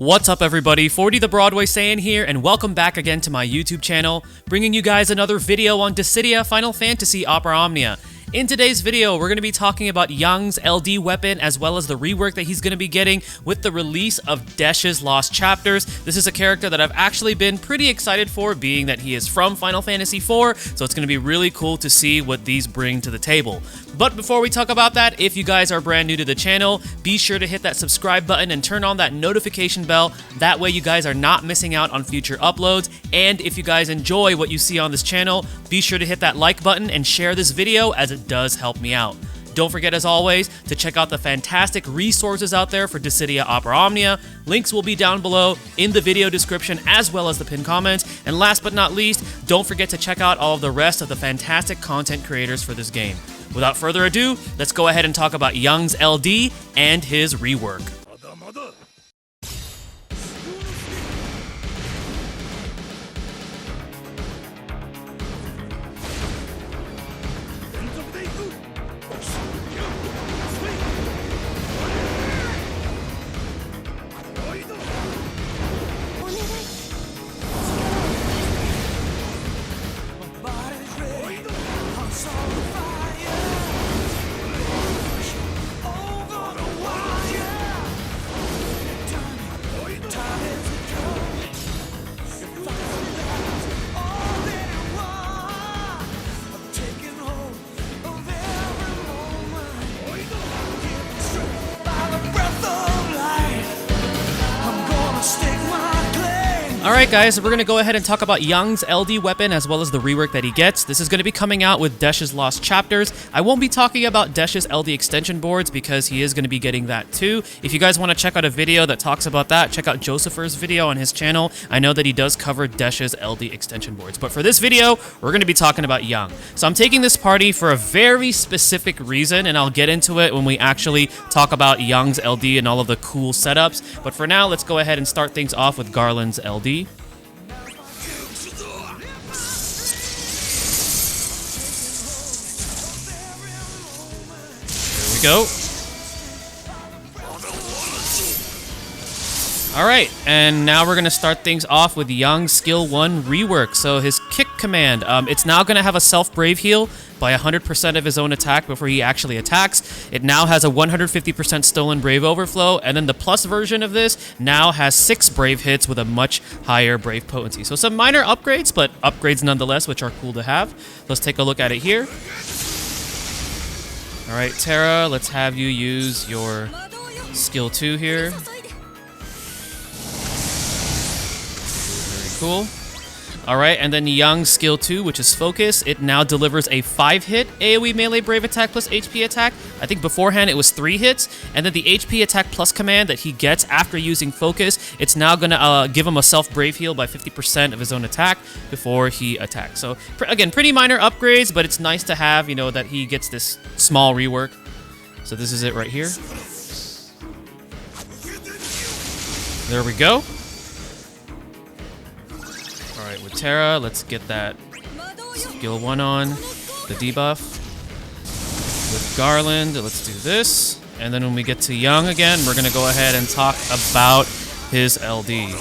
What's up everybody, 40 the Broadway Saiyan here, and welcome back again to my YouTube channel, bringing you guys another video on Dissidia Final Fantasy Opera Omnia. In today's video, we're going to be talking about Young's LD weapon as well as the rework that he's going to be getting with the release of Desh's Lost Chapters. This is a character that I've actually been pretty excited for, being that he is from Final Fantasy IV, so it's going to be really cool to see what these bring to the table. But before we talk about that, if you guys are brand new to the channel, be sure to hit that subscribe button and turn on that notification bell. That way you guys are not missing out on future uploads. And if you guys enjoy what you see on this channel, be sure to hit that like button and share this video, as it does help me out. Don't forget, as always, to check out the fantastic resources out there for Dissidia Opera Omnia. Links will be down below in the video description as well as the pinned comments. And last but not least, don't forget to check out all of the rest of the fantastic content creators for this game. Without further ado, let's go ahead and talk about Young's LD and his rework. Alright guys, we're going to go ahead and talk about Young's LD weapon as well as the rework that he gets. This is going to be coming out with Desh's Lost Chapters. I won't be talking about Desh's LD extension boards because he is going to be getting that too. If you guys want to check out a video that talks about that, check out Josepher's video on his channel. I know that he does cover Desh's LD extension boards. But for this video, we're going to be talking about Young. So I'm taking this party for a very specific reason, and I'll get into it when we actually talk about Young's LD and all of the cool setups. But for now, let's go ahead and start things off with Garland's LD. Go. Alright, and now we're going to start things off with Young's Skill 1 rework. So his kick command, it's now going to have a self-brave heal by 100% of his own attack before he actually attacks. It now has a 150% stolen brave overflow, and then the plus version of this now has 6 brave hits with a much higher brave potency. So some minor upgrades, but upgrades nonetheless, which are cool to have. Let's take a look at it here. Alright, Terra, let's have you use your skill 2 here. Very cool. Alright, and then Young's skill 2, which is Focus, it now delivers a 5-hit AoE melee brave attack plus HP attack. I think beforehand it was 3 hits, and then the HP attack plus command that he gets after using Focus, it's now gonna give him a self-brave heal by 50% of his own attack before he attacks. So, again, pretty minor upgrades, but it's nice to have, you know, that he gets this small rework. So this is it right here. There we go. Alright, with Terra, let's get that skill 1 on, the debuff. With Garland, let's do this. And then when we get to Young again, we're going to go ahead and talk about his LD.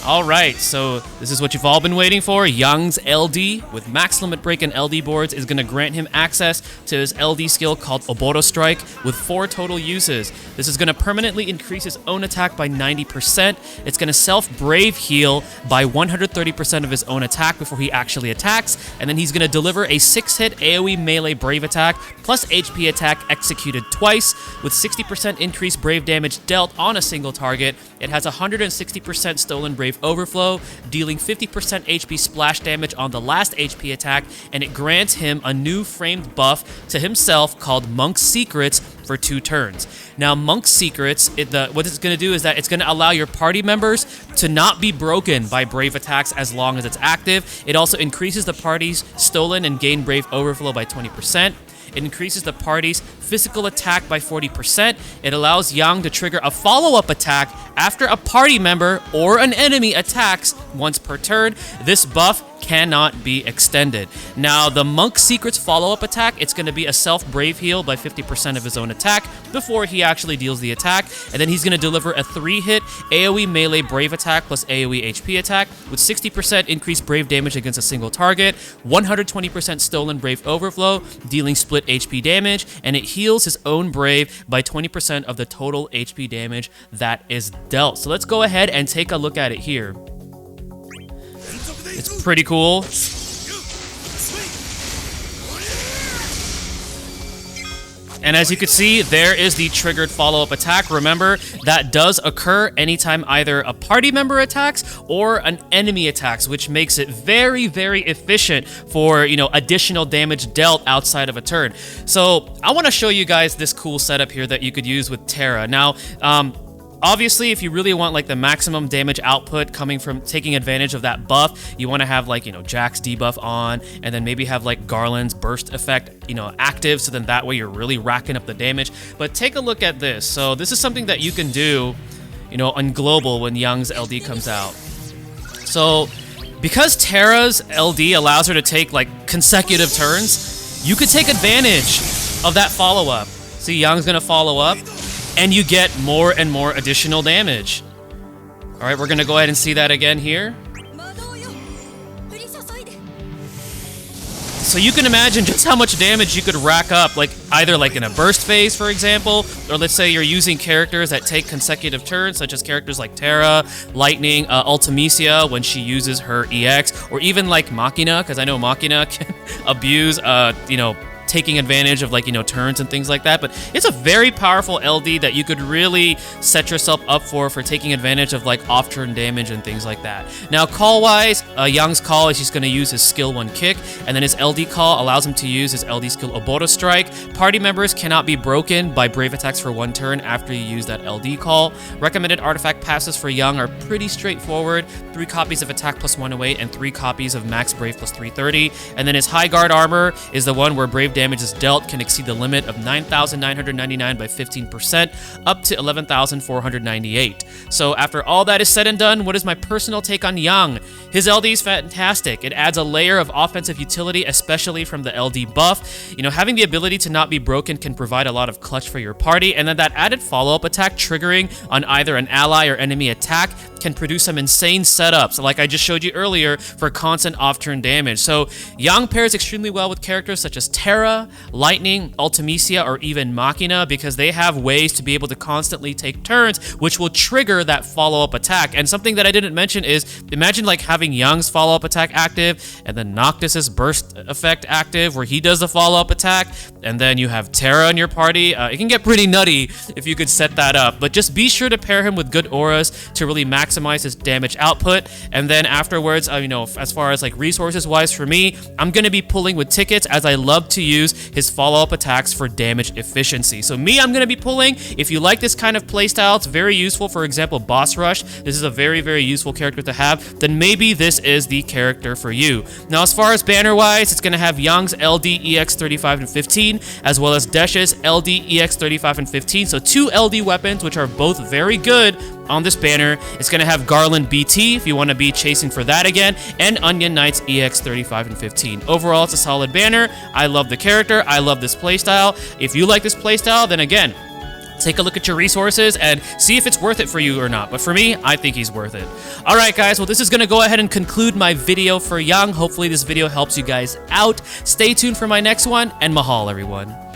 Alright, so this is what you've all been waiting for. Young's LD with max limit break and LD boards is going to grant him access to his LD skill called Oboro Strike with 4 total uses. This is going to permanently increase his own attack by 90%. It's going to self-brave heal by 130% of his own attack before he actually attacks. And then he's going to deliver a 6-hit AoE melee brave attack plus HP attack executed twice with 60% increased brave damage dealt on a single target. It has 160% stolen brave overflow, dealing 50% HP splash damage on the last HP attack, and it grants him a new framed buff to himself called Monk's Secrets for 2 turns. Now, Monk's Secrets, what it's going to do is that it's going to allow your party members to not be broken by brave attacks as long as it's active. It also increases the party's stolen and gain brave overflow by 20%. It increases the party's physical attack by 40%. It allows Yang to trigger a follow-up attack after a party member or an enemy attacks once per turn, this buff cannot be extended. Now, the Monk Secret's follow-up attack, it's going to be a self-brave heal by 50% of his own attack before he actually deals the attack, and then he's going to deliver a 3-hit AoE melee brave attack plus AoE HP attack with 60% increased brave damage against a single target, 120% stolen brave overflow, dealing split HP damage, and it heals his own brave by 20% of the total HP damage that is dealt. So let's go ahead and take a look at it here. It's pretty cool. And as you can see, there is the triggered follow-up attack. Remember, that does occur anytime either a party member attacks or an enemy attacks, which makes it very, very efficient for, you know, additional damage dealt outside of a turn. So I want to show you guys this cool setup here that you could use with Terra. Now, obviously, if you really want like the maximum damage output coming from taking advantage of that buff, you want to have like, you know, Jack's debuff on, and then maybe have like Garland's burst effect, you know, active, so then that way you're really racking up the damage. But take a look at this. So this is something that you can do, you know, on Global when Young's LD comes out. So because Terra's LD allows her to take like consecutive turns, you could take advantage of that follow-up. See, Young's gonna follow up, and you get more and more additional damage. All right, we're gonna go ahead and see that again here. So you can imagine just how much damage you could rack up, like either like in a burst phase, for example, or let's say you're using characters that take consecutive turns, such as characters like Terra, Lightning, Ultimisia when she uses her EX, or even like Machina, because I know Machina can abuse, you know, taking advantage of like, you know, turns and things like that. But it's a very powerful LD that you could really set yourself up for taking advantage of like off-turn damage and things like that. Now, call-wise, Young's call is he's going to use his skill 1 kick, and then his LD call allows him to use his LD skill Oboro Strike. Party members cannot be broken by brave attacks for 1 turn after you use that LD call. Recommended artifact passes for Young are pretty straightforward: 3 copies of attack plus 108 and 3 copies of max brave plus 330. And then his high guard armor is the one where brave damage is dealt can exceed the limit of 9,999 by 15%, up to 11,498. So after all that is said and done, what is my personal take on Young? His LD is fantastic. It adds a layer of offensive utility, especially from the LD buff. You know, having the ability to not be broken can provide a lot of clutch for your party, and then that added follow-up attack triggering on either an ally or enemy attack can produce some insane setups, like I just showed you earlier, for constant off-turn damage. So Young pairs extremely well with characters such as Terra, Lightning, Ultimisia, or even Machina, because they have ways to be able to constantly take turns, which will trigger that follow-up attack. And something that I didn't mention is, imagine like having Young's follow-up attack active, and then Noctis's burst effect active, where he does the follow-up attack, and then you have Terra in your party. It can get pretty nutty if you could set that up, but just be sure to pair him with good auras to really maximize his damage output. And then afterwards, you know, as far as like resources wise, for me, I'm gonna be pulling with tickets, as I love to use his follow-up attacks for damage efficiency. So me, I'm gonna be pulling. If you like this kind of playstyle, it's very useful. For example, Boss Rush, this is a very, very useful character to have. Then maybe this is the character for you. Now, as far as banner wise, it's gonna have Young's LD EX 35 and 15, as well as Desh's LD EX 35 and 15. So 2 LD weapons, which are both very good on this banner. It's going to have Garland BT if you want to be chasing for that again, and Onion Knights EX 35 and 15. Overall, it's a solid banner. I love the character. I love this playstyle. If you like this playstyle, then again, take a look at your resources and see if it's worth it for you or not. But for me, I think he's worth it. All right, guys. Well, this is going to go ahead and conclude my video for Young. Hopefully this video helps you guys out. Stay tuned for my next one, and mahal, everyone.